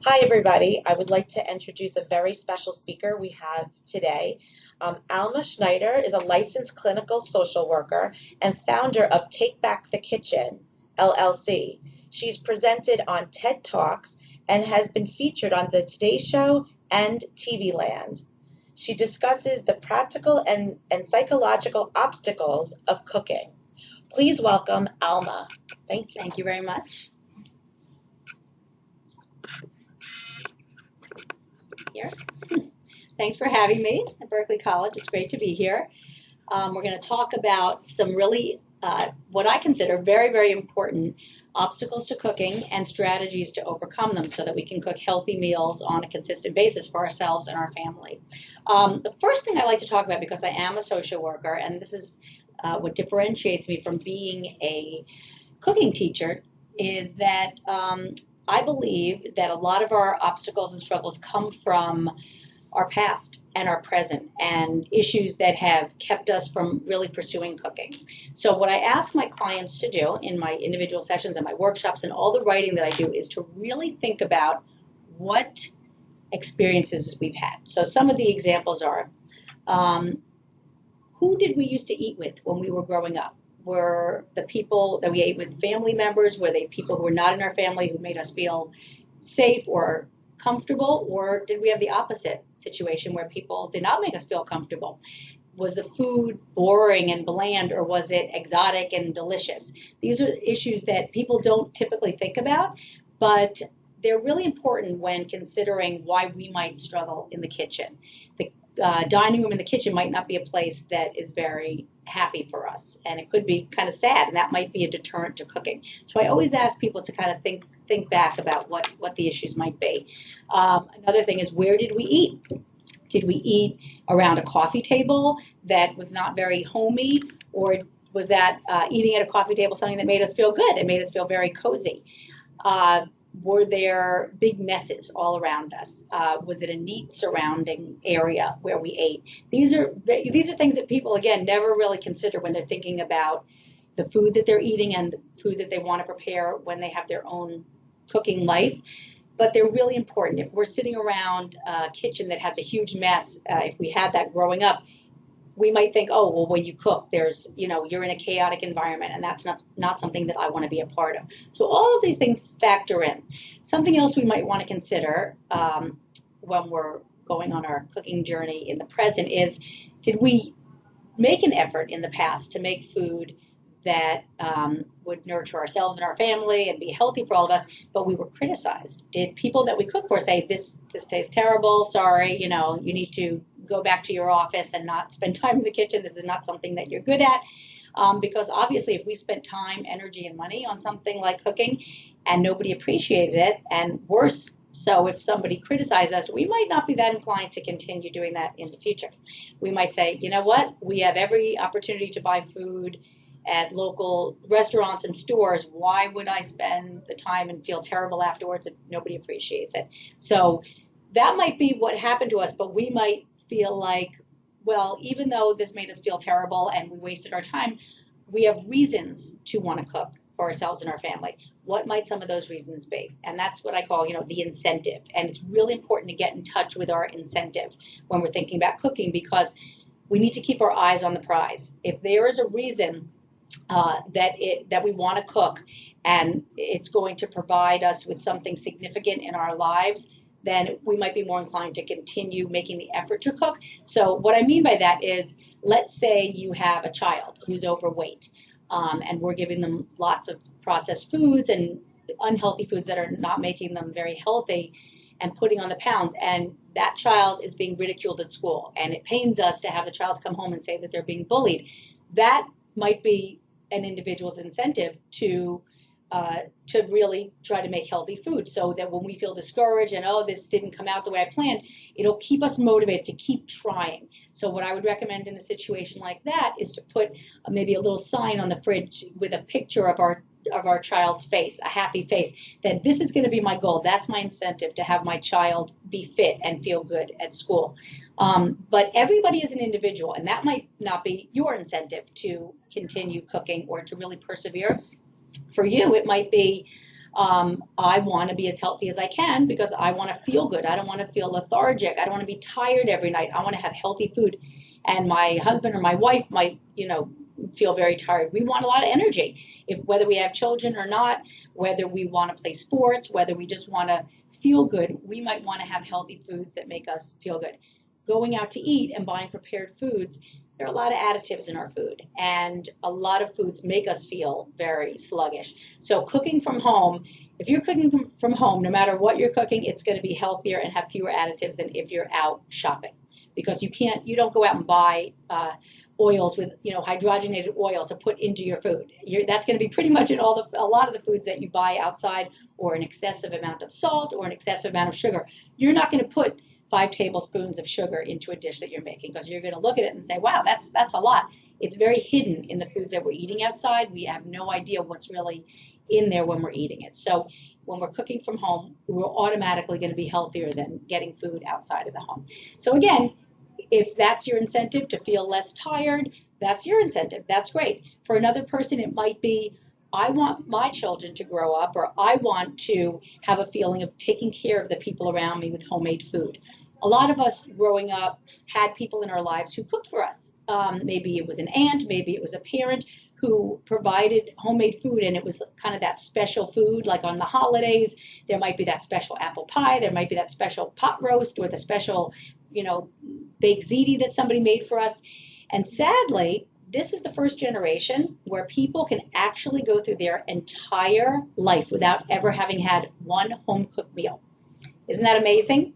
Hi, everybody. I would like to introduce a very special speaker we have today. Alma Schneider is a licensed clinical social worker and founder of Take Back the Kitchen, LLC. She's presented on TED Talks and has been featured on The Today Show and TV Land. She discusses the practical and psychological obstacles of cooking. Please welcome Alma. Thank you. Thank you very much. Here. Thanks for having me at Berkeley College. It's great to be here. We're going to talk about some really, what I consider very, very important obstacles to cooking and strategies to overcome them so that we can cook healthy meals on a consistent basis for ourselves and our family. The first thing I like to talk about, because I am a social worker, and this is what differentiates me from being a cooking teacher, is that I believe that a lot of our obstacles and struggles come from our past and our present and issues that have kept us from really pursuing cooking. So what I ask my clients to do in my individual sessions and my workshops and all the writing that I do is to really think about what experiences we've had. So some of the examples are, who did we used to eat with when we were growing up? Were the people that we ate with family members? Were they people who were not in our family who made us feel safe or comfortable? Or did we have the opposite situation where people did not make us feel comfortable? Was the food boring and bland, or was it exotic and delicious? These are issues that people don't typically think about, but they're really important when considering why we might struggle in the kitchen. The dining room and the kitchen might not be a place that is very happy for us, and it could be kind of sad, and that might be a deterrent to cooking. So I always ask people to kind of think back about what the issues might be. Another thing is, where did we eat? Did we eat around a coffee table that was not very homey, or was that eating at a coffee table something that made us feel good and made us feel very cozy? Were there big messes all around us? Was it a neat surrounding area where we ate? These are things that people, again, never really consider when they're thinking about the food that they're eating and the food that they want to prepare when they have their own cooking life. But they're really important. If we're sitting around a kitchen that has a huge mess, if we had that growing up, we might think, oh, well, when you cook, you're in a chaotic environment, and that's not something that I want to be a part of. So all of these things factor in. Something else we might want to consider when we're going on our cooking journey in the present is, did we make an effort in the past to make food that would nurture ourselves and our family and be healthy for all of us, but we were criticized? Did people that we cook for say, this tastes terrible, sorry, you need to go back to your office and not spend time in the kitchen, this is not something that you're good at? Because obviously if we spent time, energy, and money on something like cooking and nobody appreciated it, and worse, so if somebody criticized us, we might not be that inclined to continue doing that in the future. We might say, you know what, we have every opportunity to buy food at local restaurants and stores. Why would I spend the time and feel terrible afterwards if nobody appreciates it? So that might be what happened to us, but we might feel like, well, even though this made us feel terrible and we wasted our time, we have reasons to want to cook for ourselves and our family. What might some of those reasons be? And that's what I call, the incentive. And it's really important to get in touch with our incentive when we're thinking about cooking, because we need to keep our eyes on the prize. If there is a reason that we want to cook and it's going to provide us with something significant in our lives, then we might be more inclined to continue making the effort to cook. So what I mean by that is, let's say you have a child who's overweight, and we're giving them lots of processed foods and unhealthy foods that are not making them very healthy and putting on the pounds, and that child is being ridiculed at school, and it pains us to have the child come home and say that they're being bullied. That might be an individual's incentive to really try to make healthy food, so that when we feel discouraged and, oh, this didn't come out the way I planned, it'll keep us motivated to keep trying. So what I would recommend in a situation like that is to put maybe a little sign on the fridge with a picture of our child's face, a happy face, that this is going to be my goal. That's my incentive, to have my child be fit and feel good at school. But everybody is an individual, and that might not be your incentive to continue cooking or to really persevere. For you, it might be I want to be as healthy as I can because I want to feel good. I don't want to feel lethargic. I don't want to be tired every night. I want to have healthy food. And my husband or my wife might, feel very tired. We want a lot of energy. Whether we have children or not, whether we want to play sports, whether we just want to feel good, we might want to have healthy foods that make us feel good. Going out to eat and buying prepared foods, there are a lot of additives in our food, and a lot of foods make us feel very sluggish. So cooking from home, if you're cooking from home, no matter what you're cooking, it's going to be healthier and have fewer additives than if you're out shopping, because you don't go out and buy oils with hydrogenated oil to put into your food. That's going to be pretty much in a lot of the foods that you buy outside, or an excessive amount of salt or an excessive amount of sugar. You're not going to put 5 tablespoons of sugar into a dish that you're making, because you're going to look at it and say, wow, that's a lot. It's very hidden in the foods that we're eating outside. We have no idea what's really in there when we're eating it. So when we're cooking from home, we're automatically going to be healthier than getting food outside of the home. So again, if that's your incentive to feel less tired, that's your incentive. That's great. For another person, it might be, I want my children to grow up, or I want to have a feeling of taking care of the people around me with homemade food. A lot of us growing up had people in our lives who cooked for us. Maybe it was an aunt, maybe it was a parent who provided homemade food, and it was kind of that special food, like on the holidays. There might be that special apple pie, there might be that special pot roast, or the special, baked ziti that somebody made for us. And sadly, this is the first generation where people can actually go through their entire life without ever having had one home cooked meal. Isn't that amazing?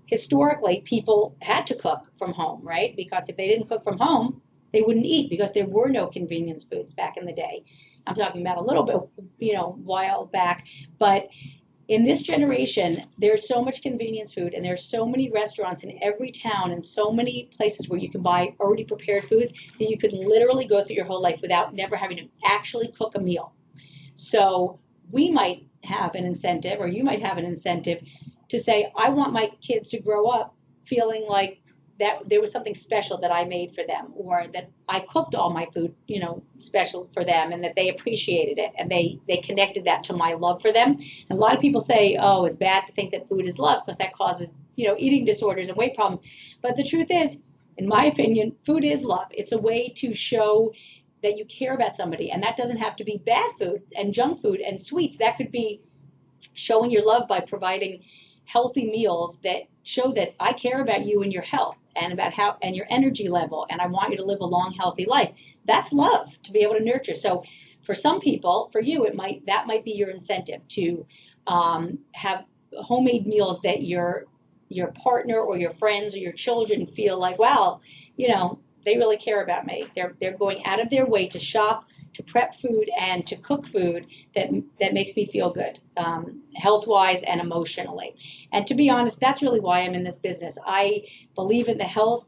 Historically, people had to cook from home, right? Because if they didn't cook from home, they wouldn't eat, because there were no convenience foods back in the day. I'm talking about a little bit, while back. But in this generation, there's so much convenience food, and there's so many restaurants in every town and so many places where you can buy already prepared foods that you could literally go through your whole life without never having to actually cook a meal. So we might have an incentive, or you might have an incentive to say, I want my kids to grow up feeling like that there was something special that I made for them, or that I cooked all my food, special for them, and that they appreciated it, and they connected that to my love for them. And a lot of people say, oh, it's bad to think that food is love, because that causes, eating disorders and weight problems. But the truth is, in my opinion, food is love. It's a way to show that you care about somebody, and that doesn't have to be bad food and junk food and sweets. That could be showing your love by providing healthy meals that show that I care about you and your health, and about and your energy level, and I want you to live a long, healthy life. That's love, to be able to nurture. So for some people, for you, that might be your incentive to have homemade meals that your partner or your friends or your children feel like, wow, they really care about me. They're going out of their way to shop, to prep food, and to cook food that makes me feel good, health-wise and emotionally. And to be honest, that's really why I'm in this business. I believe in the health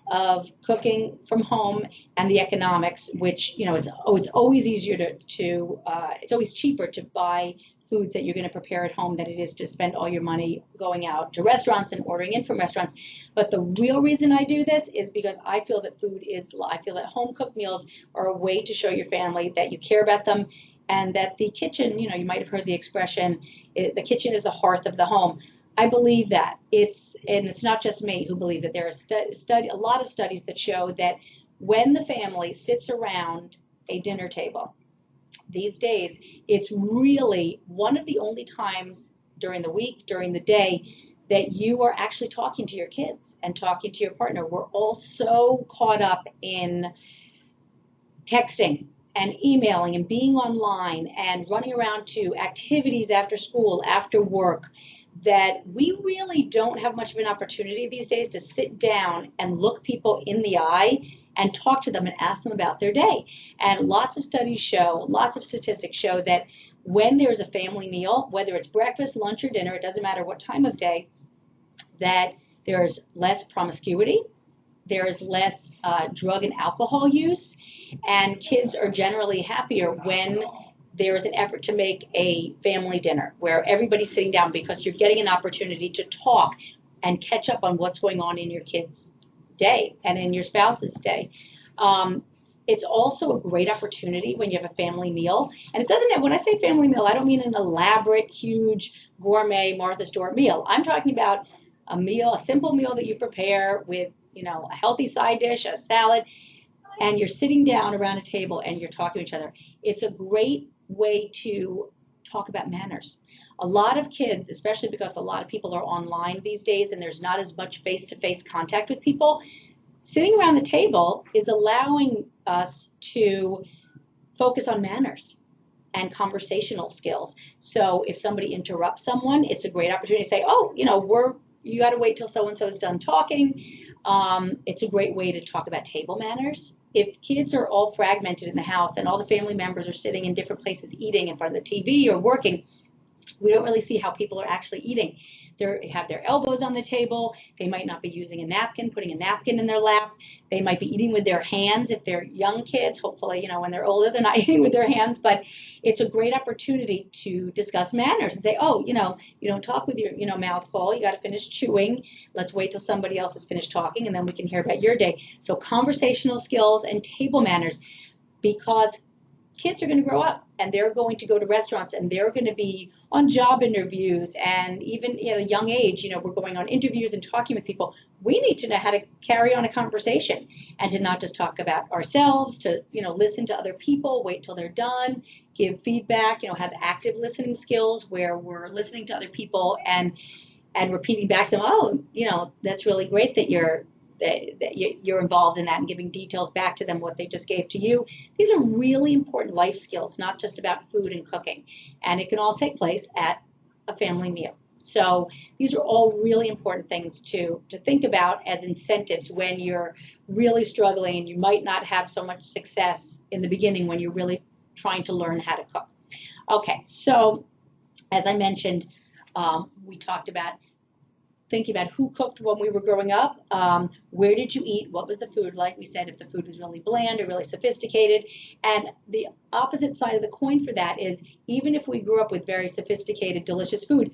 of cooking from home and the economics, which it's always easier it's always cheaper to buy foods that you're going to prepare at home than it is to spend all your money going out to restaurants and ordering in from restaurants. But the real reason I do this is because I feel that I feel that home cooked meals are a way to show your family that you care about them, and that the kitchen, you might have heard the expression, the kitchen is the hearth of the home. I believe that. It's not just me who believes it. There are a lot of studies that show that when the family sits around a dinner table, these days, it's really one of the only times during the week, during the day, that you are actually talking to your kids and talking to your partner. We're all so caught up in texting and emailing and being online and running around to activities after school, after work, that we really don't have much of an opportunity these days to sit down and look people in the eye and talk to them and ask them about their day. And lots of studies show, lots of statistics show that when there's a family meal, whether it's breakfast, lunch, or dinner, it doesn't matter what time of day, that there's less promiscuity, there's less drug and alcohol use, and kids are generally happier when there's an effort to make a family dinner where everybody's sitting down, because you're getting an opportunity to talk and catch up on what's going on in your kids' day and in your spouse's day. It's also a great opportunity when you have a family meal. And it doesn't have, when I say family meal, I don't mean an elaborate, huge, gourmet Martha Stewart meal. I'm talking about a meal, a simple meal that you prepare with, a healthy side dish, a salad, and you're sitting down around a table and you're talking to each other. It's a great way to talk about manners. A lot of kids, especially because a lot of people are online these days and there's not as much face-to-face contact with people, sitting around the table is allowing us to focus on manners and conversational skills. So if somebody interrupts someone, it's a great opportunity to say, oh, you got to wait till so-and-so is done talking. It's a great way to talk about table manners. If kids are all fragmented in the house and all the family members are sitting in different places eating in front of the TV or working, we don't really see how people are actually eating. They have their elbows on the table. They might not be using a napkin, putting a napkin in their lap. They might be eating with their hands if they're young kids. Hopefully, when they're older, they're not eating with their hands. But it's a great opportunity to discuss manners and say, oh, you don't talk with your, mouth full. You got to finish chewing. Let's wait till somebody else has finished talking, and then we can hear about your day. So conversational skills and table manners, because kids are going to grow up and they're going to go to restaurants and they're going to be on job interviews, and even at a young age, we're going on interviews and talking with people. We need to know how to carry on a conversation and to not just talk about ourselves, to, listen to other people, wait till they're done, give feedback, have active listening skills where we're listening to other people and repeating back to them, oh, that's really great that you're involved in that, and giving details back to them what they just gave to you. These are really important life skills, not just about food and cooking. And it can all take place at a family meal. So these are all really important things to think about as incentives when you're really struggling and you might not have so much success in the beginning when you're really trying to learn how to cook. Okay, so as I mentioned, we talked about thinking about who cooked when we were growing up, where did you eat, what was the food like. We said if the food was really bland or really sophisticated. And the opposite side of the coin for that is, even if we grew up with very sophisticated, delicious food,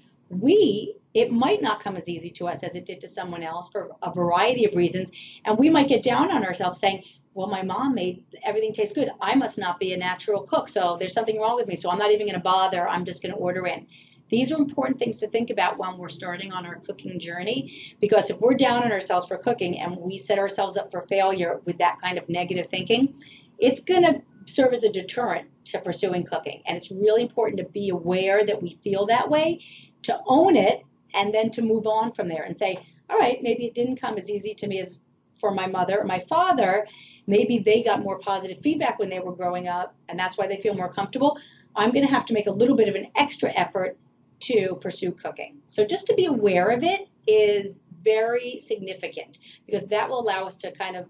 it might not come as easy to us as it did to someone else for a variety of reasons. And we might get down on ourselves saying, well, my mom made everything taste good. I must not be a natural cook, so there's something wrong with me, so I'm not even going to bother. I'm just going to order in. These are important things to think about when we're starting on our cooking journey, because if we're down on ourselves for cooking and we set ourselves up for failure with that kind of negative thinking, it's going to serve as a deterrent to pursuing cooking. And it's really important to be aware that we feel that way, to own it, and then to move on from there and say, all right, maybe it didn't come as easy to me as for my mother or my father. Maybe they got more positive feedback when they were growing up, and that's why they feel more comfortable. I'm going to have to make a little bit of an extra effort to pursue cooking. So just to be aware of it is very significant, because that will allow us to kind of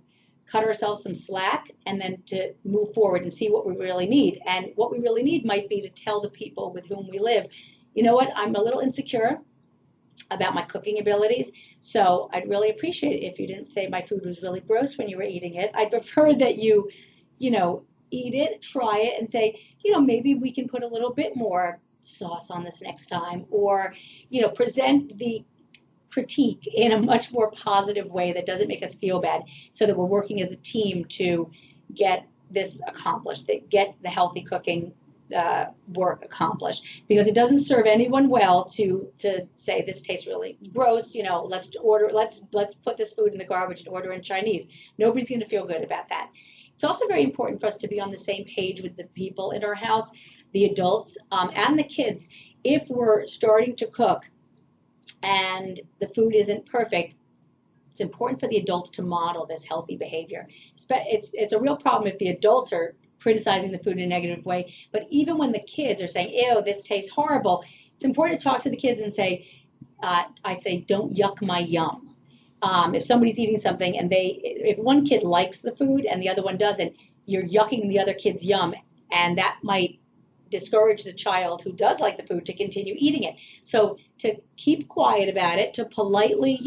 cut ourselves some slack and then to move forward and see what we really need. And what we really need might be to tell the people with whom we live, you know what, I'm a little insecure about my cooking abilities, so I'd really appreciate it if you didn't say my food was really gross when you were eating it. I'd prefer that you eat it, try it, and say, maybe we can put a little bit more sauce on this next time, or present the critique in a much more positive way that doesn't make us feel bad, so that we're working as a team to get this accomplished, that get the healthy cooking work accomplished. Because it doesn't serve anyone well to say this tastes really gross, let's put this food in the garbage and order in Chinese. Nobody's going to feel good about that. It's also very important for us to be on the same page with the people in our house, the adults, and the kids. If we're starting to cook and the food isn't perfect, it's important for the adults to model this healthy behavior. It's a real problem if the adults are criticizing the food in a negative way, but even when the kids are saying, ew, this tastes horrible, it's important to talk to the kids and say, I say, don't yuck my yum. If somebody's eating something and if one kid likes the food and the other one doesn't, you're yucking the other kid's yum, and that might discourage the child who does like the food to continue eating it. So to keep quiet about it, to politely,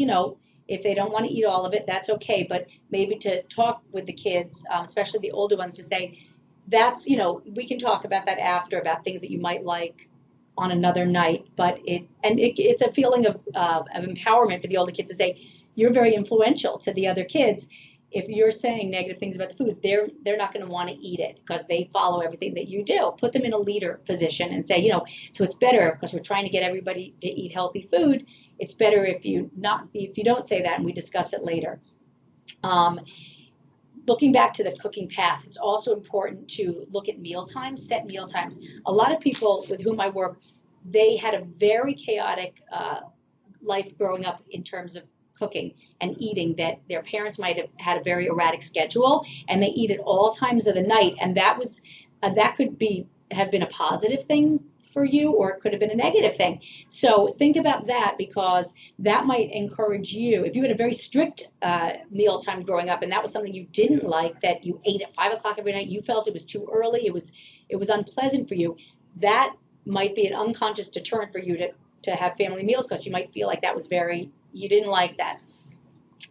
if they don't want to eat all of it, that's okay, but maybe to talk with the kids, especially the older ones, to say, we can talk about that after, about things that you might like on another night, but it's a feeling of empowerment for the older kids to say, you're very influential to the other kids. if you're saying negative things about the food, they're not going to want to eat it because they follow everything that you do. Put them in a leader position and say, so it's better because we're trying to get everybody to eat healthy food. It's better if you don't say that and we discuss it later. Looking back to the cooking past, it's also important to look at meal times, set meal times. A lot of people with whom I work, they had a very chaotic life growing up in terms of cooking and eating, that their parents might have had a very erratic schedule and they eat at all times of the night, and that could have been a positive thing for you, or it could have been a negative thing. So think about that, because that might encourage you. If you had a very strict meal time growing up and that was something you didn't like, that you ate at 5 o'clock every night, you felt it was too early, it was unpleasant for you, that might be an unconscious deterrent for you to have family meals, because you might feel like you didn't like that.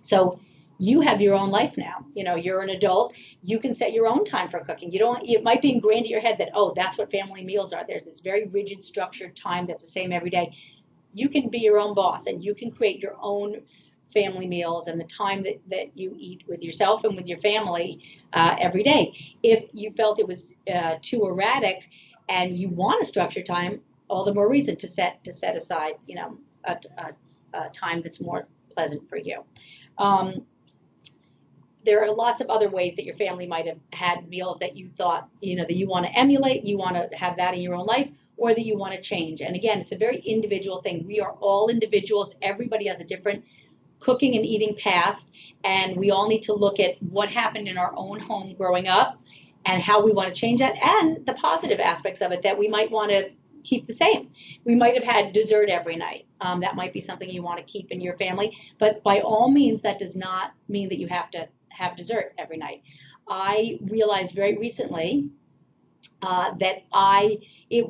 So you have your own life now. You're an adult. You can set your own time for cooking. It might be ingrained in your head that, oh, that's what family meals are. There's this very rigid, structured time that's the same every day. You can be your own boss, and you can create your own family meals and the time that you eat with yourself and with your family every day. If you felt it was too erratic and you want a structured time, all the more reason to set aside, a time that's more pleasant for you. There are lots of other ways that your family might have had meals that you thought, that you want to emulate, you want to have that in your own life, or that you want to change. And again, it's a very individual thing. We are all individuals. Everybody has a different cooking and eating past, and we all need to look at what happened in our own home growing up and how we want to change that, and the positive aspects of it that we might want to keep the same. We might have had dessert every night. That might be something you want to keep in your family, but by all means, that does not mean that you have to have dessert every night. I realized very recently that I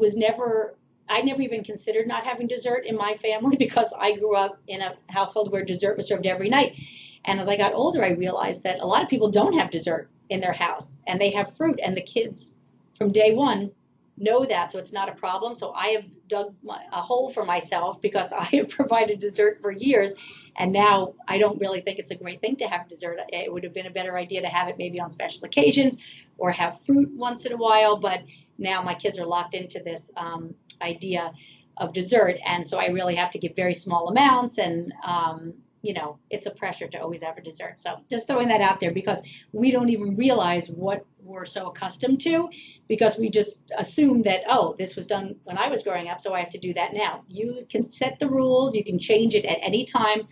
never even considered not having dessert in my family, because I grew up in a household where dessert was served every night. And as I got older, I realized that a lot of people don't have dessert in their house, and they have fruit, and the kids from day one know that, so it's not a problem. So I have dug a hole for myself, because I have provided dessert for years, and now I don't really think it's a great thing to have dessert. It would have been a better idea to have it maybe on special occasions or have fruit once in a while, but now my kids are locked into this idea of dessert, and so I really have to give very small amounts, and it's a pressure to always have a dessert. So just throwing that out there, because we don't even realize what we're so accustomed to, because we just assume that, oh, this was done when I was growing up, so I have to do that now. You can set the rules, you can change it at any time.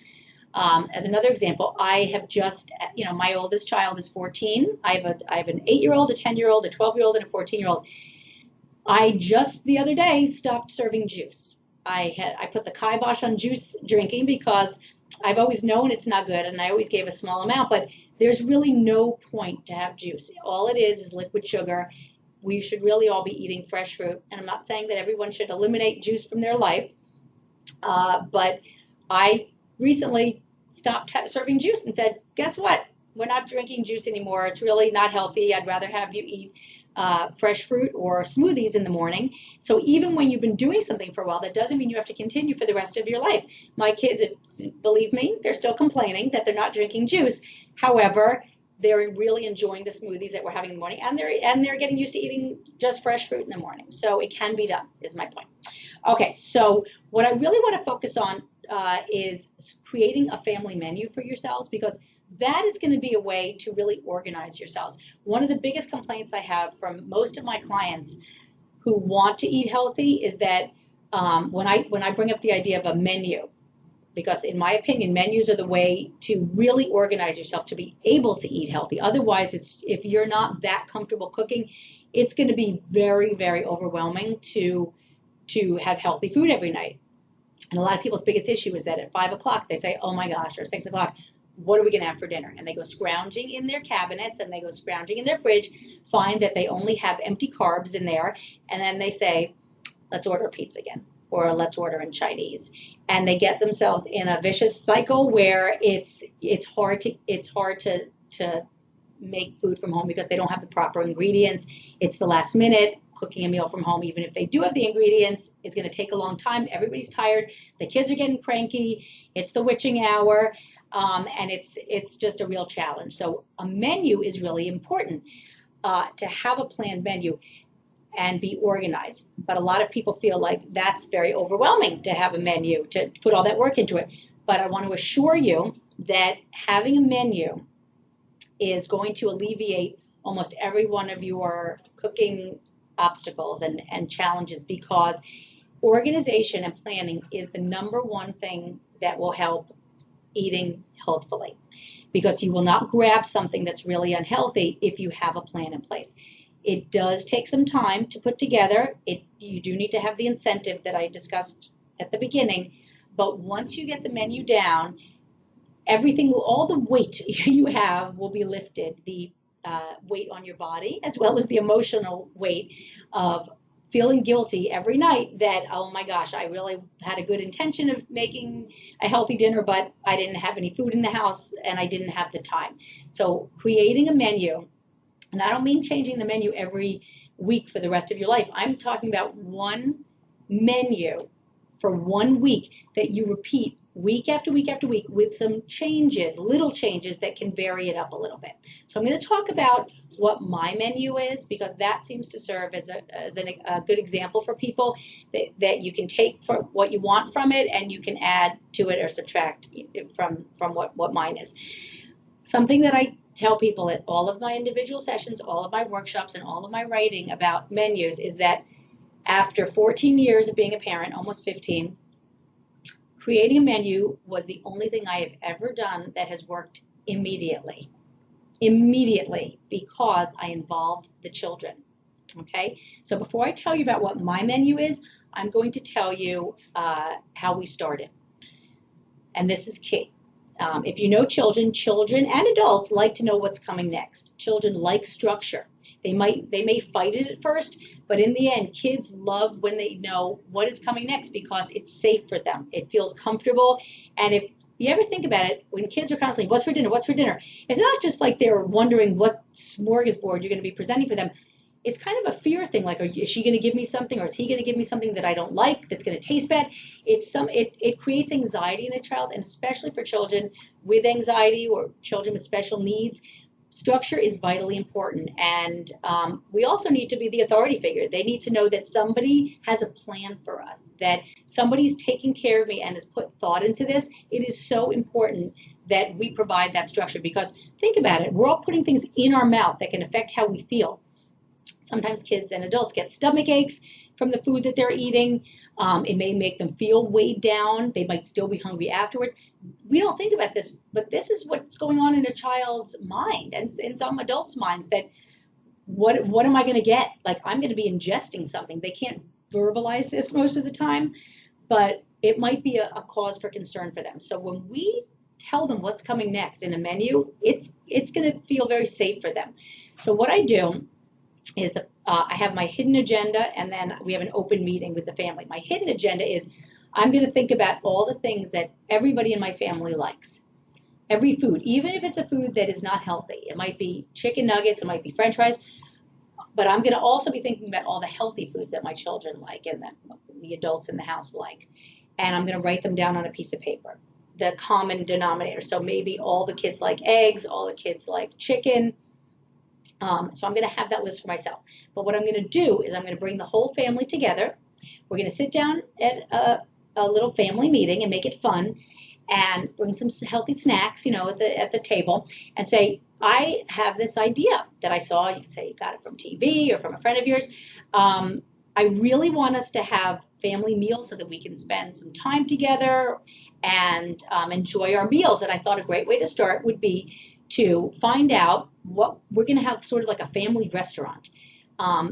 As another example, I have just, my oldest child is 14. I have an 8-year-old, a 10-year-old, a 12-year-old, and a 14-year-old. I just the other day stopped serving juice. I put the kibosh on juice drinking, because I've always known it's not good, and I always gave a small amount, but there's really no point to have juice. All it is liquid sugar. We should really all be eating fresh fruit, and I'm not saying that everyone should eliminate juice from their life, but I recently stopped serving juice and said, guess what? We're not drinking juice anymore. It's really not healthy. I'd rather have you eat fresh fruit or smoothies in the morning. So even when you've been doing something for a while, that doesn't mean you have to continue for the rest of your life. My kids, believe me, they're still complaining that they're not drinking juice. However, they're really enjoying the smoothies that we're having in the morning, and they're getting used to eating just fresh fruit in the morning. So it can be done, is my point. Okay, so what I really want to focus on is creating a family menu for yourselves, because that is going to be a way to really organize yourselves. One of the biggest complaints I have from most of my clients who want to eat healthy is that when I bring up the idea of a menu, because in my opinion, menus are the way to really organize yourself to be able to eat healthy. Otherwise, if you're not that comfortable cooking, it's going to be very, very overwhelming to have healthy food every night. And a lot of people's biggest issue is that at 5 o'clock, they say, oh my gosh, or 6 o'clock, what are we going to have for dinner? And they go scrounging in their cabinets, and they go scrounging in their fridge, find that they only have empty carbs in there, and then they say, let's order pizza again, or let's order in Chinese. And they get themselves in a vicious cycle where it's hard to make food from home, because they don't have the proper ingredients. It's the last minute. Cooking a meal from home, even if they do have the ingredients, is going to take a long time. Everybody's tired. The kids are getting cranky. It's the witching hour. and it's just a real challenge. So a menu is really important, to have a planned menu and be organized. But a lot of people feel like that's very overwhelming to have a menu, to put all that work into it. But I want to assure you that having a menu is going to alleviate almost every one of your cooking obstacles and challenges, because organization and planning is the number one thing that will help eating healthfully, because you will not grab something that's really unhealthy if you have a plan in place. It does take some time to put together. You do need to have the incentive that I discussed at the beginning, but once you get the menu down, all the weight you have will be lifted. The weight on your body, as well as the emotional weight of feeling guilty every night that, oh my gosh, I really had a good intention of making a healthy dinner, but I didn't have any food in the house and I didn't have the time. So creating a menu, and I don't mean changing the menu every week for the rest of your life. I'm talking about one menu for 1 week that you repeat week after week after week, with some changes, little changes that can vary it up a little bit. So I'm going to talk about what my menu is, because that seems to serve as a good example for people that you can take for what you want from it, and you can add to it or subtract from what mine is. Something that I tell people at all of my individual sessions, all of my workshops, and all of my writing about menus is that after 14 years of being a parent, almost 15, creating a menu was the only thing I have ever done that has worked immediately. Immediately, because I involved the children. Okay, so before I tell you about what my menu is, I'm going to tell you how we started. And this is key. If you know children and adults like to know what's coming next. Children like structure. They may fight it at first, but in the end, kids love when they know what is coming next, because it's safe for them. It feels comfortable. And if you ever think about it, when kids are constantly, what's for dinner, what's for dinner? It's not just like they're wondering what smorgasbord you're going to be presenting for them. It's kind of a fear thing, like, is she going to give me something, or is he going to give me something that I don't like, that's going to taste bad? It creates anxiety in a child, and especially for children with anxiety or children with special needs. Structure is vitally important, and we also need to be the authority figure. They need to know that somebody has a plan for us, that somebody's taking care of me and has put thought into this. It is so important that we provide that structure, because think about it, we're all putting things in our mouth that can affect how we feel. Sometimes kids and adults get stomach aches from the food that they're eating. It may make them feel weighed down. They might still be hungry afterwards. We don't think about this, but this is what's going on in a child's mind, and in some adults' minds, that what am I going to get? Like, I'm going to be ingesting something. They can't verbalize this most of the time, but it might be a cause for concern for them. So when we tell them what's coming next in a menu, it's going to feel very safe for them. So what I do is I have my hidden agenda, and then we have an open meeting with the family. My hidden agenda is I'm going to think about all the things that everybody in my family likes. Every food, even if it's a food that is not healthy. It might be chicken nuggets, it might be French fries, but I'm going to also be thinking about all the healthy foods that my children like and that the adults in the house like. And I'm going to write them down on a piece of paper, the common denominator. So maybe all the kids like eggs, all the kids like chicken. So I'm going to have that list for myself. But what I'm going to do is I'm going to bring the whole family together. We're going to sit down at a little family meeting and make it fun, and bring some healthy snacks, at the table, and say, I have this idea that I saw. You could say you got it from TV or from a friend of yours. I really want us to have family meals so that we can spend some time together and enjoy our meals. And I thought a great way to start would be to find out what we're going to have, sort of like a family restaurant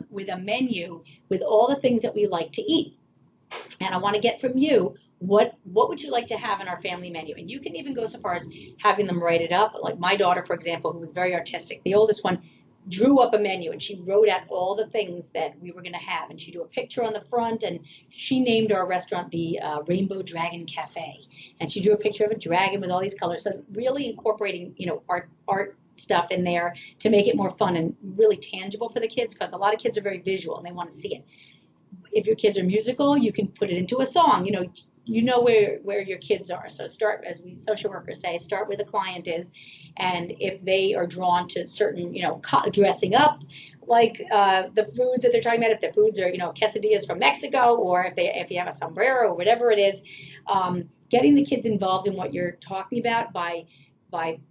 with a menu with all the things that we like to eat. And I want to get from you, what would you like to have in our family menu? And you can even go so far as having them write it up. Like my daughter, for example, who was very artistic, the oldest one, drew up a menu, and she wrote out all the things that we were going to have, and she drew a picture on the front, and she named our restaurant the Rainbow Dragon Cafe, and she drew a picture of a dragon with all these colors. So really incorporating art stuff in there to make it more fun and really tangible for the kids, because a lot of kids are very visual and they want to see it. If your kids are musical, you can put it into a song. you know where your kids are. So start, as we social workers say, start where the client is, and if they are drawn to certain, dressing up, like the foods that they're talking about, if the foods are, quesadillas from Mexico, or if you have a sombrero or whatever it is, getting the kids involved in what you're talking about by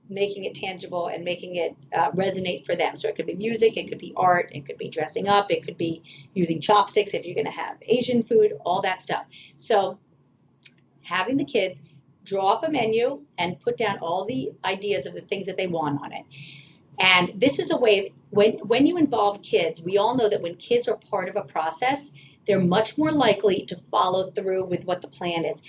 making it tangible and making it resonate for them. So it could be music, it could be art, it could be dressing up, it could be using chopsticks if you're going to have Asian food, all that stuff. So having the kids draw up a menu and put down all the ideas of the things that they want on it. And this is a way, when you involve kids, we all know that when kids are part of a process, they're much more likely to follow through with what the plan is.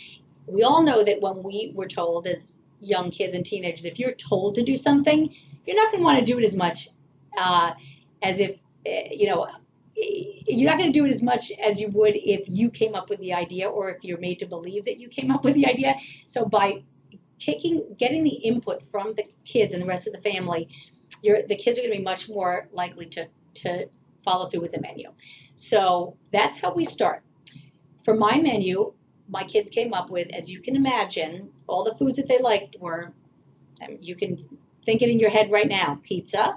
We all know that when we were told as young kids and teenagers, if you're told to do something, you're not going to want to do it as much as if, you're not going to do it as much as you would if you came up with the idea, or if you're made to believe that you came up with the idea. So by getting the input from the kids and the rest of the family, the kids are going to be much more likely to follow through with the menu. So that's how we start. For my menu, my kids came up with, as you can imagine, all the foods that they liked were, you can think it in your head right now: pizza,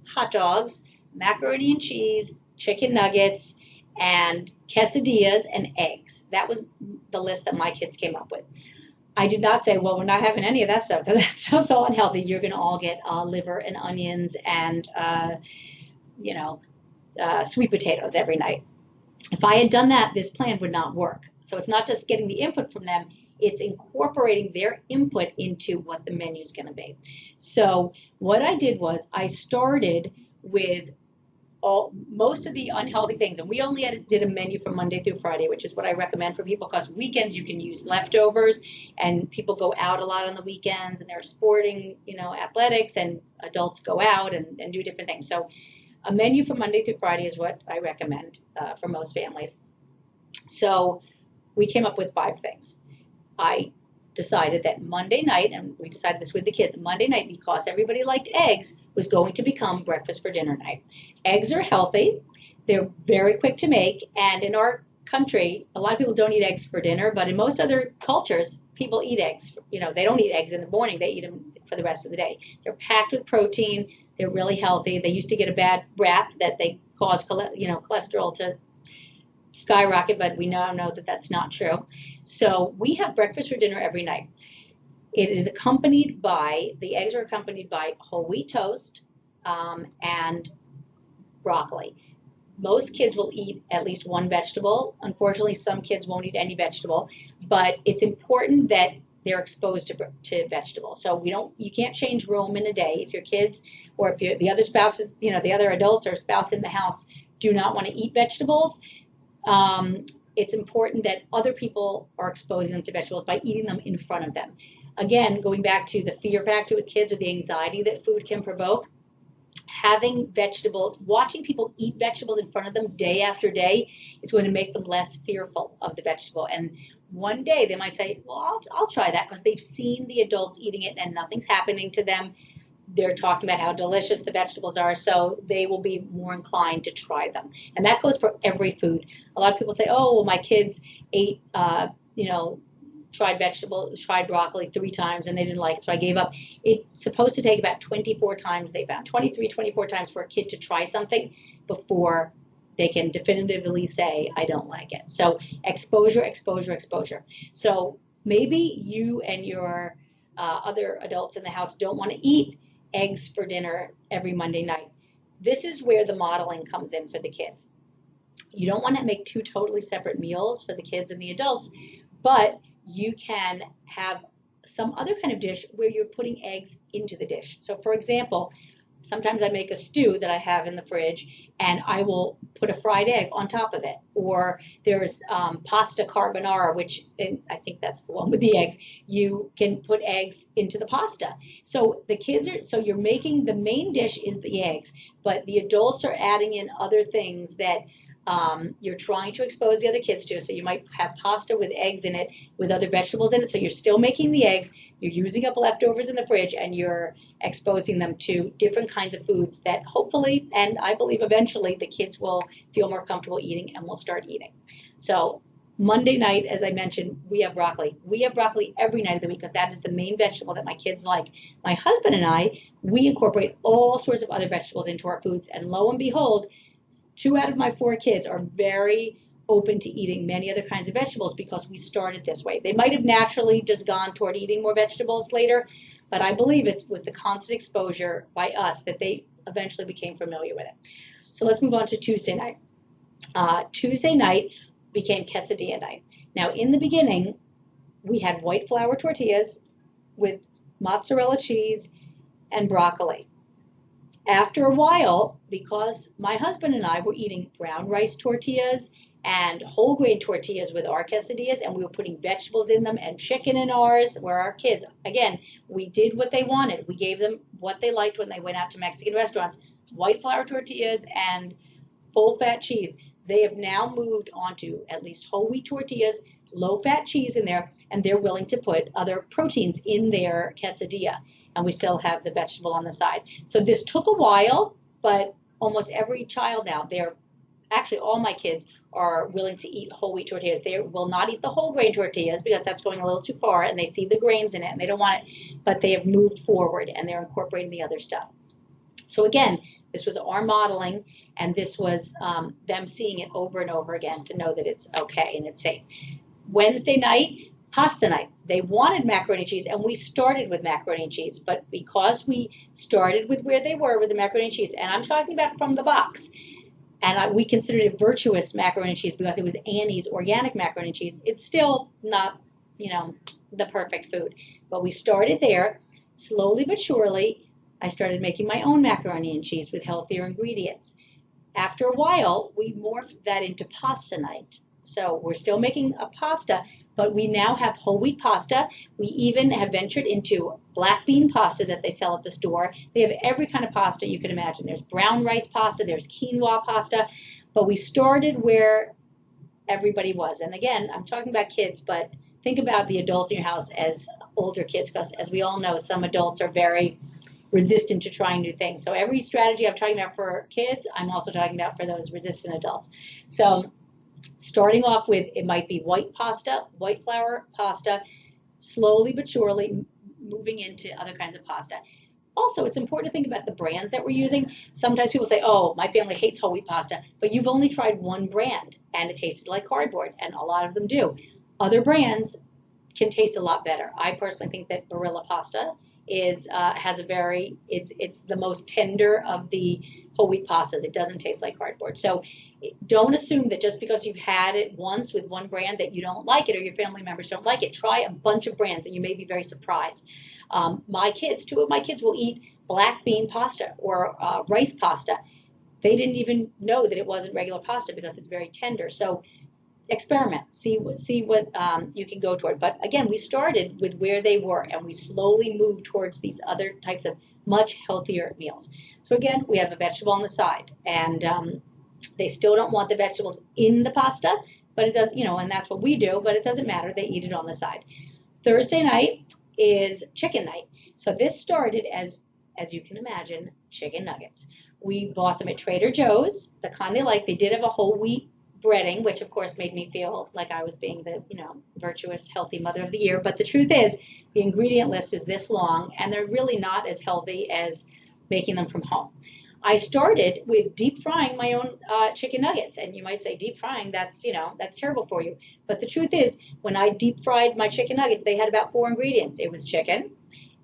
hot dogs, macaroni and cheese, chicken nuggets, and quesadillas, and eggs. That was the list that my kids came up with. I did not say, well, we're not having any of that stuff, because that stuff's all unhealthy. You're going to all get liver and onions and, sweet potatoes every night. If I had done that, this plan would not work. So it's not just getting the input from them, it's incorporating their input into what the menu is going to be. So what I did was I started with most of the unhealthy things, and we only did a menu from Monday through Friday, which is what I recommend for people, because weekends you can use leftovers, and people go out a lot on the weekends, and they're sporting, athletics, and adults go out and do different things. So a menu from Monday through Friday is what I recommend for most families. So we came up with 5 things. I decided that Monday night, and we decided this with the kids, Monday night, because everybody liked eggs, was going to become breakfast for dinner night. Eggs are healthy, they're very quick to make, and in our country, a lot of people don't eat eggs for dinner, but in most other cultures, people eat eggs. They don't eat eggs in the morning, they eat them for the rest of the day. They're packed with protein, they're really healthy. They used to get a bad rap that they cause cholesterol to skyrocket, but we now know that that's not true. So we have breakfast for dinner every night. It is accompanied by, the eggs are accompanied by whole wheat toast and broccoli. Most kids will eat at least one vegetable. Unfortunately, some kids won't eat any vegetable, but it's important that they're exposed to vegetables. So you can't change Rome in a day. If your kids, or if the other spouses, the other adults or spouse in the house do not want to eat vegetables, it's important that other people are exposing them to vegetables by eating them in front of them. Again, going back to the fear factor with kids, or the anxiety that food can provoke, having watching people eat vegetables in front of them day after day is going to make them less fearful of the vegetable. And one day they might say, well, I'll try that, because they've seen the adults eating it and nothing's happening to them. They're talking about how delicious the vegetables are, so they will be more inclined to try them. And that goes for every food. A lot of people say, oh, well, my kids ate, tried broccoli 3 times and they didn't like it, so I gave up. It's supposed to take about 24 times, they found, 24 times for a kid to try something before they can definitively say, I don't like it. So exposure, exposure, exposure. So maybe you and your other adults in the house don't want to eat eggs for dinner every Monday night. This is where the modeling comes in for the kids. You don't want to make 2 totally separate meals for the kids and the adults, but you can have some other kind of dish where you're putting eggs into the dish. So for example, sometimes I make a stew that I have in the fridge, and I will put a fried egg on top of it. Or there's pasta carbonara, which, and I think that's the one with the eggs. You can put eggs into the pasta. So so you're making, the main dish is the eggs, but the adults are adding in other things that you're trying to expose the other kids to. So you might have pasta with eggs in it, with other vegetables in it. So you're still making the eggs, you're using up leftovers in the fridge, and you're exposing them to different kinds of foods that hopefully, and I believe eventually, the kids will feel more comfortable eating and will start eating. So Monday night, as I mentioned, we have broccoli. We have broccoli every night of the week because that is the main vegetable that my kids like. My husband and I, we incorporate all sorts of other vegetables into our foods. And lo and behold, 2 out of my 4 kids are very open to eating many other kinds of vegetables because we started this way. They might have naturally just gone toward eating more vegetables later, but I believe it was the constant exposure by us that they eventually became familiar with it. So let's move on to Tuesday night. Tuesday night became quesadilla night. Now, in the beginning, we had white flour tortillas with mozzarella cheese and broccoli. After a while, because my husband and I were eating brown rice tortillas and whole grain tortillas with our quesadillas, and we were putting vegetables in them and chicken in ours, where our kids, again, we did what they wanted. We gave them what they liked when they went out to Mexican restaurants, white flour tortillas and full fat cheese. They have now moved on to at least whole wheat tortillas, low fat cheese in there, and they're willing to put other proteins in their quesadilla. And we still have the vegetable on the side. So this took a while, but almost every child now, they're actually all my kids are willing to eat whole wheat tortillas. They will not eat the whole grain tortillas because that's going a little too far and they see the grains in it and they don't want it, but they have moved forward and they're incorporating the other stuff. So again, this was our modeling, and this was them seeing it over and over again to know that it's okay and it's safe. Wednesday night, pasta night. They wanted macaroni and cheese, and we started with macaroni and cheese. But because we started with where they were with the macaroni and cheese, and I'm talking about from the box, and we considered it virtuous macaroni and cheese because it was Annie's organic macaroni and cheese, it's still not, the perfect food. But we started there, slowly but surely. I started making my own macaroni and cheese with healthier ingredients. After a while, we morphed that into pasta night. So we're still making a pasta, but we now have whole wheat pasta. We even have ventured into black bean pasta that they sell at the store. They have every kind of pasta you can imagine. There's brown rice pasta, there's quinoa pasta, but we started where everybody was. And again, I'm talking about kids, but think about the adults in your house as older kids, because as we all know, some adults are very resistant to trying new things. So every strategy I'm talking about for kids, I'm also talking about for those resistant adults. So starting off with, it might be white pasta, white flour pasta, slowly but surely moving into other kinds of pasta. Also, it's important to think about the brands that we're using. Sometimes people say, oh, my family hates whole wheat pasta, but you've only tried one brand and it tasted like cardboard, and a lot of them do. Other brands can taste a lot better. I personally think that Barilla pasta has a very, it's the most tender of the whole wheat pastas. It doesn't taste like cardboard. So don't assume that just because you've had it once with one brand that you don't like it or your family members don't like it. Try a bunch of brands and you may be very surprised. Two of my kids will eat black bean pasta or rice pasta. They didn't even know that it wasn't regular pasta because it's very tender. So experiment, see what you can go toward. But again, we started with where they were, and we slowly moved towards these other types of much healthier meals. So again, we have a vegetable on the side, and they still don't want the vegetables in the pasta, but it does, and that's what we do. But it doesn't matter; they eat it on the side. Thursday night is chicken night. So this started as you can imagine, chicken nuggets. We bought them at Trader Joe's, the kind they like. They did have a whole wheat breading, which of course made me feel like I was being the, virtuous, healthy mother of the year. But the truth is, the ingredient list is this long, and they're really not as healthy as making them from home. I started with deep frying my own chicken nuggets, and you might say deep frying, that's terrible for you. But the truth is, when I deep fried my chicken nuggets, they had about 4 ingredients. It was chicken,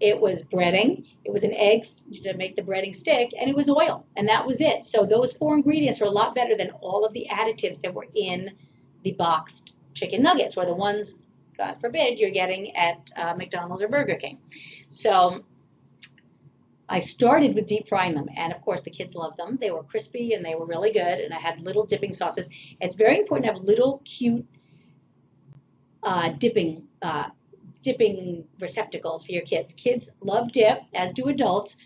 it was breading, it was an egg to make the breading stick, and it was oil, and that was it. So those 4 ingredients are a lot better than all of the additives that were in the boxed chicken nuggets, or the ones, God forbid, you're getting at McDonald's or Burger King. So I started with deep frying them, and of course the kids loved them. They were crispy and they were really good, and I had little dipping sauces. It's very important to have little cute dipping receptacles for your kids. Kids love dip, as do adults.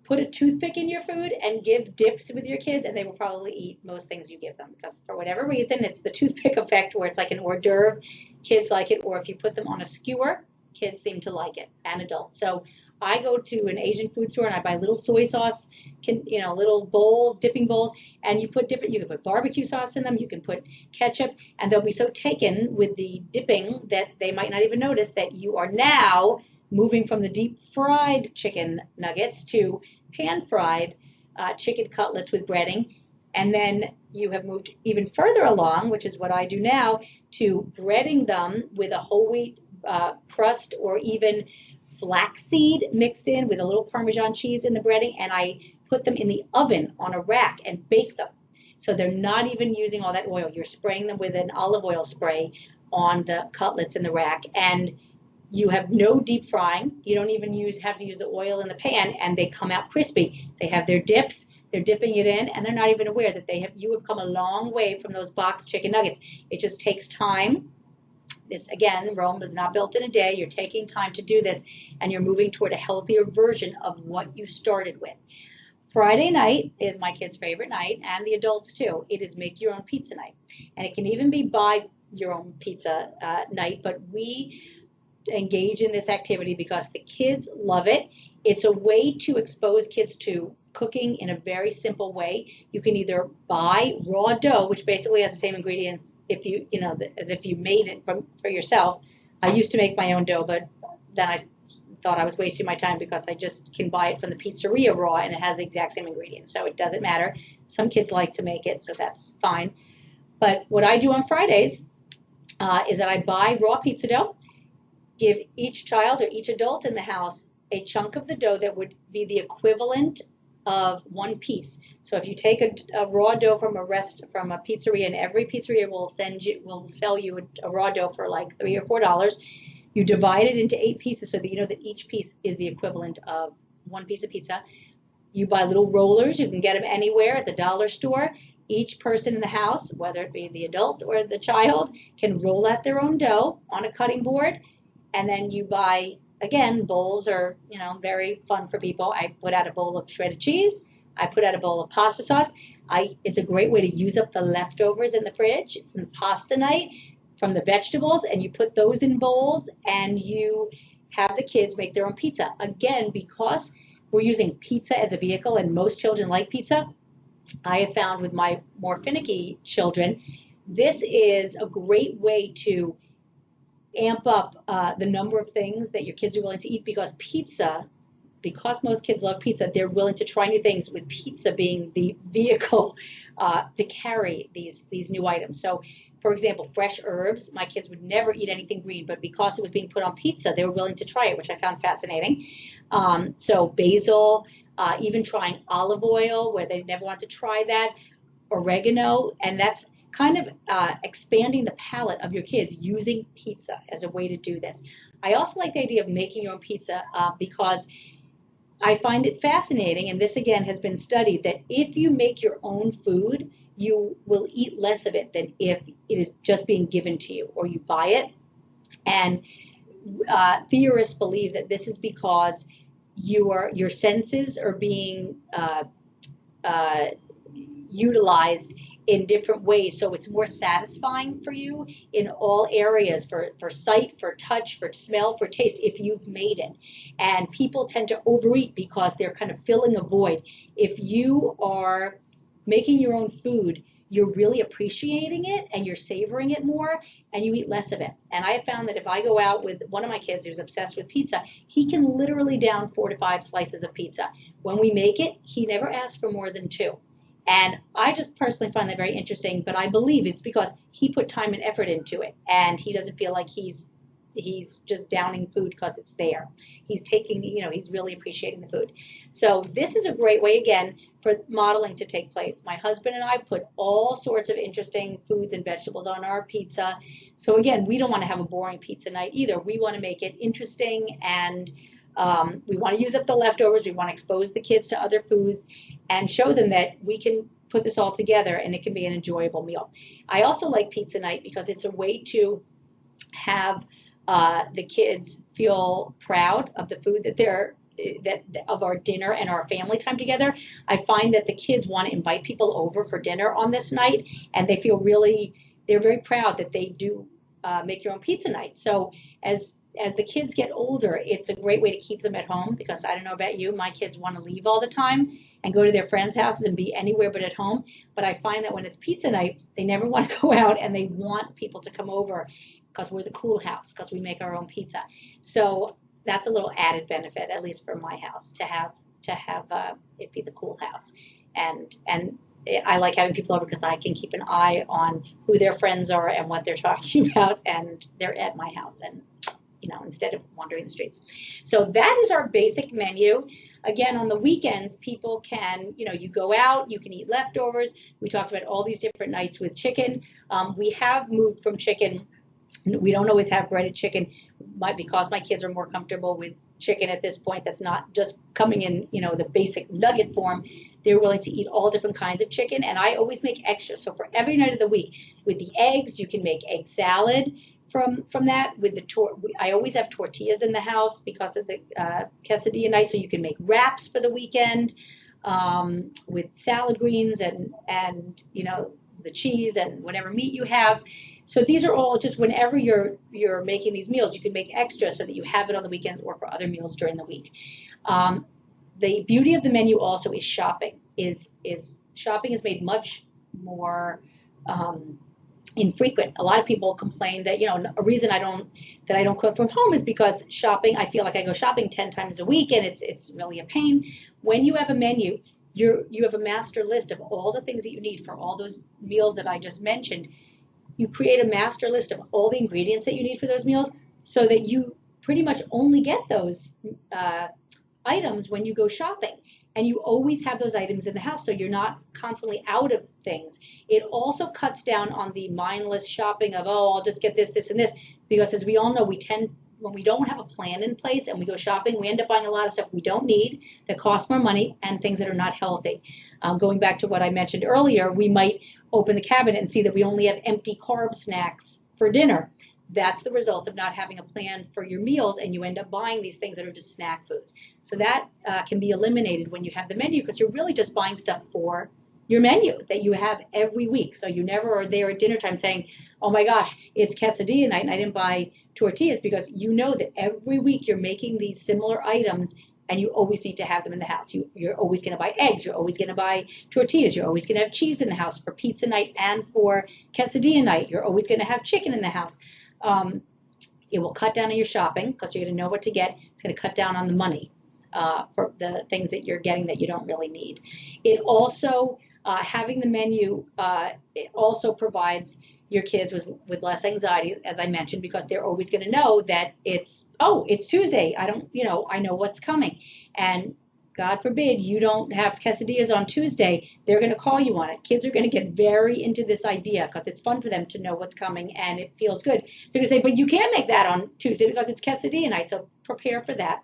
Put a toothpick in your food and give dips with your kids, and they will probably eat most things you give them, because for whatever reason, it's the toothpick effect where it's like an hors d'oeuvre. Kids like it. Or if you put them on a skewer, kids seem to like it, and adults. So I go to an Asian food store and I buy little soy sauce, little bowls, dipping bowls, and you can put barbecue sauce in them, you can put ketchup, and they'll be so taken with the dipping that they might not even notice that you are now moving from the deep fried chicken nuggets to pan fried chicken cutlets with breading. And then you have moved even further along, which is what I do now, to breading them with a whole wheat crust, or even flaxseed mixed in with a little Parmesan cheese in the breading, and I put them in the oven on a rack and bake them. So they're not even using all that oil. You're spraying them with an olive oil spray on the cutlets in the rack, and you have no deep frying. You don't even have to use the oil in the pan, and they come out crispy. They have their dips. They're dipping it in, and they're not even aware that you have come a long way from those boxed chicken nuggets. It just takes time. This, again, Rome was not built in a day. You're taking time to do this, and you're moving toward a healthier version of what you started with. Friday night is my kids' favorite night, and the adults too. It is make your own pizza night, and it can even be buy your own pizza night, but we engage in this activity because the kids love it. It's a way to expose kids to cooking in a very simple way. You can either buy raw dough, which basically has the same ingredients as if you made it for yourself. I used to make my own dough, but then I thought I was wasting my time because I just can buy it from the pizzeria raw, and it has the exact same ingredients, so it doesn't matter. Some kids like to make it, so that's fine. But what I do on Fridays is that I buy raw pizza dough, give each child or each adult in the house a chunk of the dough that would be the equivalent of one piece. So if you take a raw dough from a pizzeria, and every pizzeria will sell you a raw dough for like $3 or $4, you divide it into 8 pieces so that you know that each piece is the equivalent of one piece of pizza. You buy little rollers. You can get them anywhere at the dollar store. Each person in the house, whether it be the adult or the child, can roll out their own dough on a cutting board. And then you buy, again, bowls are, very fun for people. I put out a bowl of shredded cheese. I put out a bowl of pasta sauce. It's a great way to use up the leftovers in the fridge from the pasta night, from the vegetables, and you put those in bowls, and you have the kids make their own pizza. Again, because we're using pizza as a vehicle, and most children like pizza, I have found with my more finicky children, this is a great way to amp up the number of things that your kids are willing to eat, because most kids love pizza, they're willing to try new things, with pizza being the vehicle to carry these new items. So, for example, fresh herbs, my kids would never eat anything green, but because it was being put on pizza, they were willing to try it, which I found fascinating. So basil, even trying olive oil, where they never wanted to try that, oregano, and that's kind of expanding the palate of your kids using pizza as a way to do this. I also like the idea of making your own pizza because I find it fascinating, and this again has been studied, that if you make your own food, you will eat less of it than if it is just being given to you or you buy it. And theorists believe that this is because your senses are being utilized in different ways, so it's more satisfying for you in all areas, for sight, for touch, for smell, for taste, if you've made it. And people tend to overeat because they're kind of filling a void. If you are making your own food, you're really appreciating it and you're savoring it more, and you eat less of it. And I have found that if I go out with one of my kids who's obsessed with pizza, he can literally down 4 to 5 slices of pizza. When we make it, he never asks for more than 2. And I just personally find that very interesting, but I believe it's because he put time and effort into it, and he doesn't feel like he's just downing food because it's there. He's taking, he's really appreciating the food. So this is a great way, again, for modeling to take place. My husband and I put all sorts of interesting foods and vegetables on our pizza. So again, we don't want to have a boring pizza night either. We want to make it interesting, and we want to use up the leftovers. We want to expose the kids to other foods and show them that we can put this all together and it can be an enjoyable meal. I also like pizza night because it's a way to have the kids feel proud of the food of our dinner and our family time together. I find that the kids want to invite people over for dinner on this night, and they feel they're very proud that they do make your own pizza night. So as as the kids get older, it's a great way to keep them at home, because I don't know about you, my kids want to leave all the time and go to their friends' houses and be anywhere but at home. But I find that when it's pizza night, they never want to go out, and they want people to come over because we're the cool house, because we make our own pizza. So that's a little added benefit, at least for my house, to have it be the cool house. And I like having people over because I can keep an eye on who their friends are and what they're talking about, and they're at my house, and instead of wandering the streets. So that is our basic menu. Again, on the weekends, people can, you go out, you can eat leftovers. We talked about all these different nights with chicken. We have moved from chicken. We don't always have breaded chicken, because my kids are more comfortable with chicken at this point. That's not just coming in, the basic nugget form. They're willing to eat all different kinds of chicken, and I always make extra. So for every night of the week, with the eggs, you can make egg salad from that. With I always have tortillas in the house because of the quesadilla night, so you can make wraps for the weekend with salad greens and the cheese and whatever meat you have. So these are all just whenever you're making these meals, you can make extra so that you have it on the weekends or for other meals during the week. The beauty of the menu also is shopping. Shopping is made much more infrequent. A lot of people complain that a reason I don't cook from home is because shopping. I feel like I go shopping 10 times a week, and it's really a pain. When you have a menu, you have a master list of all the things that you need for all those meals that I just mentioned. You create a master list of all the ingredients that you need for those meals, so that you pretty much only get those items when you go shopping. And you always have those items in the house, so you're not constantly out of things. It also cuts down on the mindless shopping of, I'll just get this, this, and this, because as we all know, when we don't have a plan in place and we go shopping, we end up buying a lot of stuff we don't need, that costs more money, and things that are not healthy. Going back to what I mentioned earlier, we might open the cabinet and see that we only have empty carb snacks for dinner. That's the result of not having a plan for your meals, and you end up buying these things that are just snack foods. So that can be eliminated when you have the menu, because you're really just buying stuff for your menu that you have every week. So you never are there at dinner time saying, oh my gosh, it's quesadilla night and I didn't buy tortillas, because you know that every week you're making these similar items and you always need to have them in the house. You're always going to buy eggs. You're always going to buy tortillas. You're always going to have cheese in the house for pizza night and for quesadilla night. You're always going to have chicken in the house. It will cut down on your shopping because you're going to know what to get. It's going to cut down on the money for the things that you're getting that you don't really need. It also, having the menu, it also provides your kids with less anxiety, as I mentioned, because they're always going to know that it's Tuesday. I know what's coming. And God forbid you don't have quesadillas on Tuesday, they're going to call you on it. Kids are going to get very into this idea because it's fun for them to know what's coming and it feels good. They're going to say, but you can't make that on Tuesday because it's quesadilla night, so prepare for that.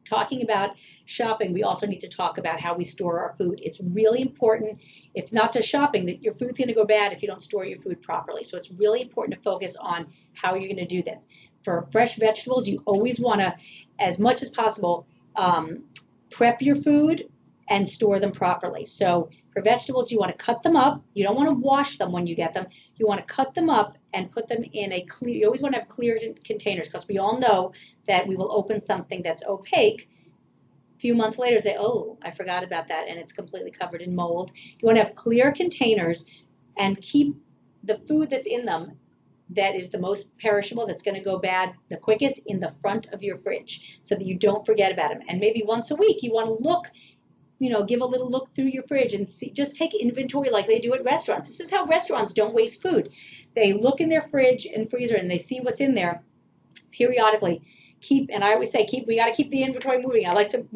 Talking about shopping, we also need to talk about how we store our food. It's really important. It's not just shopping, that your food's going to go bad if you don't store your food properly. So it's really important to focus on how you're going to do this. For fresh vegetables, you always want to, as much as possible, prep your food and store them properly. So for vegetables, you want to cut them up. You don't want to wash them when you get them. You want to cut them up and put them in a clear, you always want to have clear containers, because we all know that we will open something that's opaque. A few months later, say, oh, I forgot about that, and it's completely covered in mold. You want to have clear containers and keep the food that's in them that is the most perishable, that's going to go bad the quickest, in the front of your fridge, so that you don't forget about them. And maybe once a week you want to look, give a little look through your fridge and see, just take inventory like they do at restaurants. This is how restaurants don't waste food. They look in their fridge and freezer and they see what's in there periodically. And I always say, we got to keep the inventory moving. I like to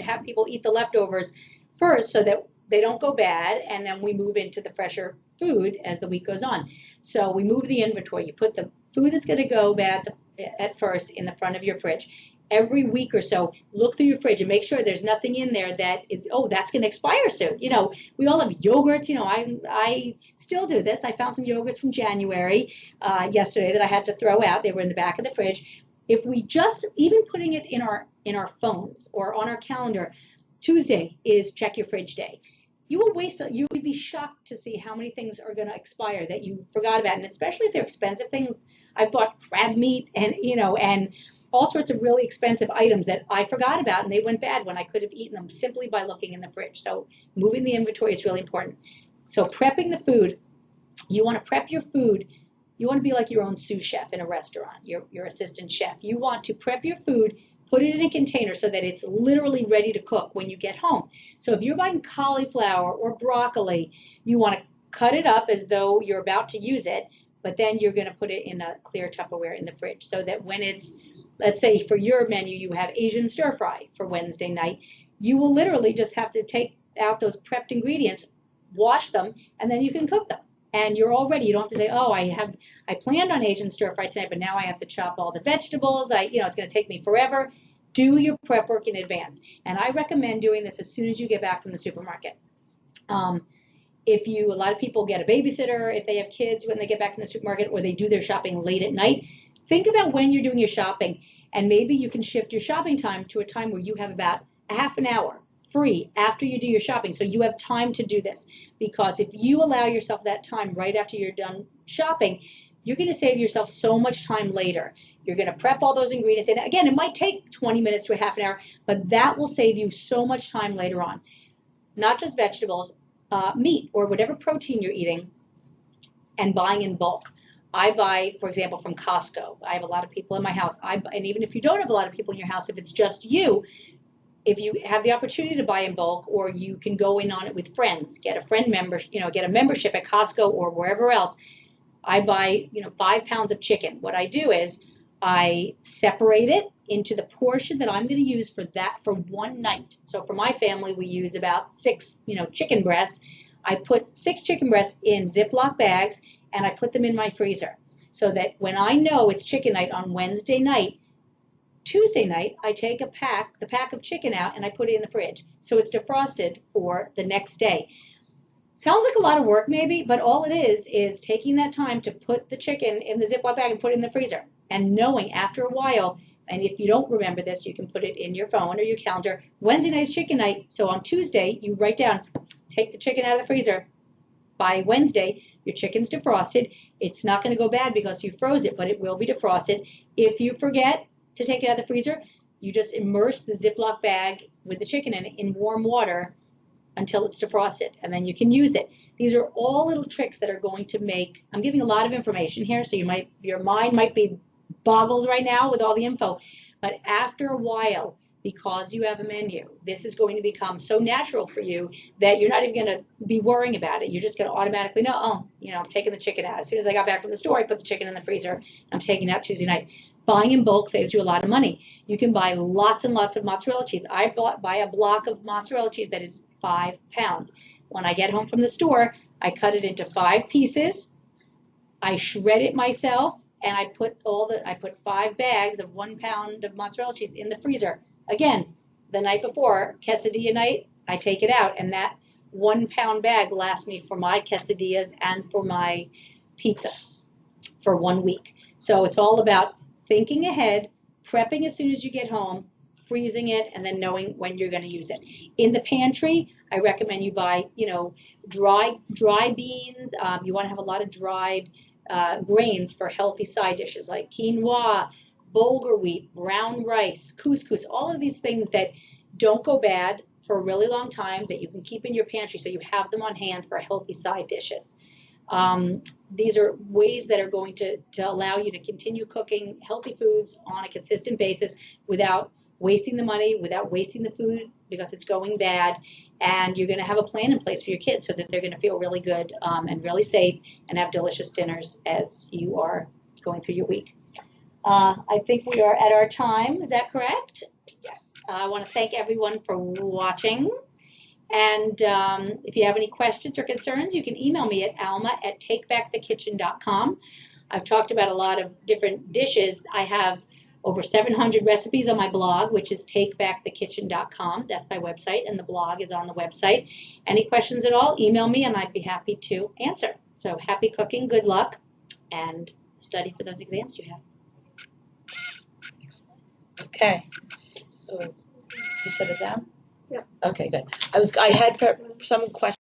have people eat the leftovers first so that they don't go bad, and then we move into the fresher food as the week goes on. So we move the inventory. You put the food that's going to go bad at first in the front of your fridge. Every week or so, look through your fridge and make sure there's nothing in there that is, that's going to expire soon. We all have yogurts. I still do this. I found some yogurts from January yesterday that I had to throw out. They were in the back of the fridge. If we just, even putting it in our phones or on our calendar, Tuesday is check your fridge day. you will waste, you would be shocked to see how many things are going to expire that you forgot about. And especially if they're expensive things. I bought crab meat and, and all sorts of really expensive items that I forgot about and they went bad when I could have eaten them simply by looking in the fridge. So moving the inventory is really important. So prepping the food, you want to prep your food. You want to be like your own sous chef in a restaurant, your assistant chef. You want to prep your food, put it in a container so that it's literally ready to cook when you get home. So if you're buying cauliflower or broccoli, you want to cut it up as though you're about to use it, but then you're going to put it in a clear Tupperware in the fridge so that when it's, let's say for your menu, you have Asian stir fry for Wednesday night, you will literally just have to take out those prepped ingredients, wash them, and then you can cook them. And you're all ready. You don't have to say, oh, I planned on Asian stir fry tonight, but now I have to chop all the vegetables. It's going to take me forever. Do your prep work in advance. And I recommend doing this as soon as you get back from the supermarket. A lot of people get a babysitter if they have kids when they get back from the supermarket, or they do their shopping late at night. Think about when you're doing your shopping, and maybe you can shift your shopping time to a time where you have about a half an hour free after you do your shopping, so you have time to do this. Because if you allow yourself that time right after you're done shopping, you're going to save yourself so much time later. You're going to prep all those ingredients, and again, it might take 20 minutes to a half an hour, but that will save you so much time later on. Not just vegetables, meat or whatever protein you're eating, and buying in bulk. I buy, for example, from Costco. I have a lot of people in my house. And even if you don't have a lot of people in your house, if it's just you, if you have the opportunity to buy in bulk, or you can go in on it with friends, get a friend member, get a membership at Costco or wherever else. I buy, 5 pounds of chicken. What I do is I separate it into the portion that I'm going to use for one night. So for my family, we use about 6, chicken breasts. I put 6 chicken breasts in Ziploc bags and I put them in my freezer so that when I know it's chicken night on Wednesday night, Tuesday night, I take the pack of chicken out and I put it in the fridge. So it's defrosted for the next day. Sounds like a lot of work maybe, but all it is taking that time to put the chicken in the Ziploc bag and put it in the freezer. And knowing after a while, and if you don't remember this, you can put it in your phone or your calendar. Wednesday night is chicken night, so on Tuesday, you write down, take the chicken out of the freezer. By Wednesday, your chicken's defrosted. It's not going to go bad because you froze it, but it will be defrosted. If you forget to take it out of the freezer, you just immerse the Ziploc bag with the chicken in warm water until it's defrosted, and then you can use it. These are all little tricks that are going to make, I'm giving a lot of information here, so your mind might be boggled right now with all the info, but after a while, because you have a menu, this is going to become so natural for you that you're not even going to be worrying about it. You're just going to automatically know, I'm taking the chicken out. As soon as I got back from the store, I put the chicken in the freezer. I'm taking it out Tuesday night. Buying in bulk saves you a lot of money. You can buy lots and lots of mozzarella cheese. I buy a block of mozzarella cheese that is 5 pounds. When I get home from the store, I cut it into 5 pieces. I shred it myself, and I put 5 bags of 1 pound of mozzarella cheese in the freezer. Again, the night before, quesadilla night, I take it out, and that 1 pound bag lasts me for my quesadillas and for my pizza for 1 week. So it's all about thinking ahead, prepping as soon as you get home, freezing it, and then knowing when you're going to use it. In the pantry, I recommend you buy, dry beans. You want to have a lot of dried grains for healthy side dishes like quinoa, bulgur wheat, brown rice, couscous, all of these things that don't go bad for a really long time that you can keep in your pantry so you have them on hand for healthy side dishes. These are ways that are going to allow you to continue cooking healthy foods on a consistent basis without wasting the money, without wasting the food because it's going bad, and you're going to have a plan in place for your kids so that they're going to feel really good and really safe and have delicious dinners as you are going through your week. I think we are at our time. Is that correct? Yes. I want to thank everyone for watching. And if you have any questions or concerns, you can email me at alma@takebackthekitchen.com. I've talked about a lot of different dishes. I have over 700 recipes on my blog, which is takebackthekitchen.com. That's my website, and the blog is on the website. Any questions at all, email me, and I'd be happy to answer. So happy cooking, good luck, and study for those exams you have. Okay. So you shut it down? Yeah. Okay, good. I had some questions.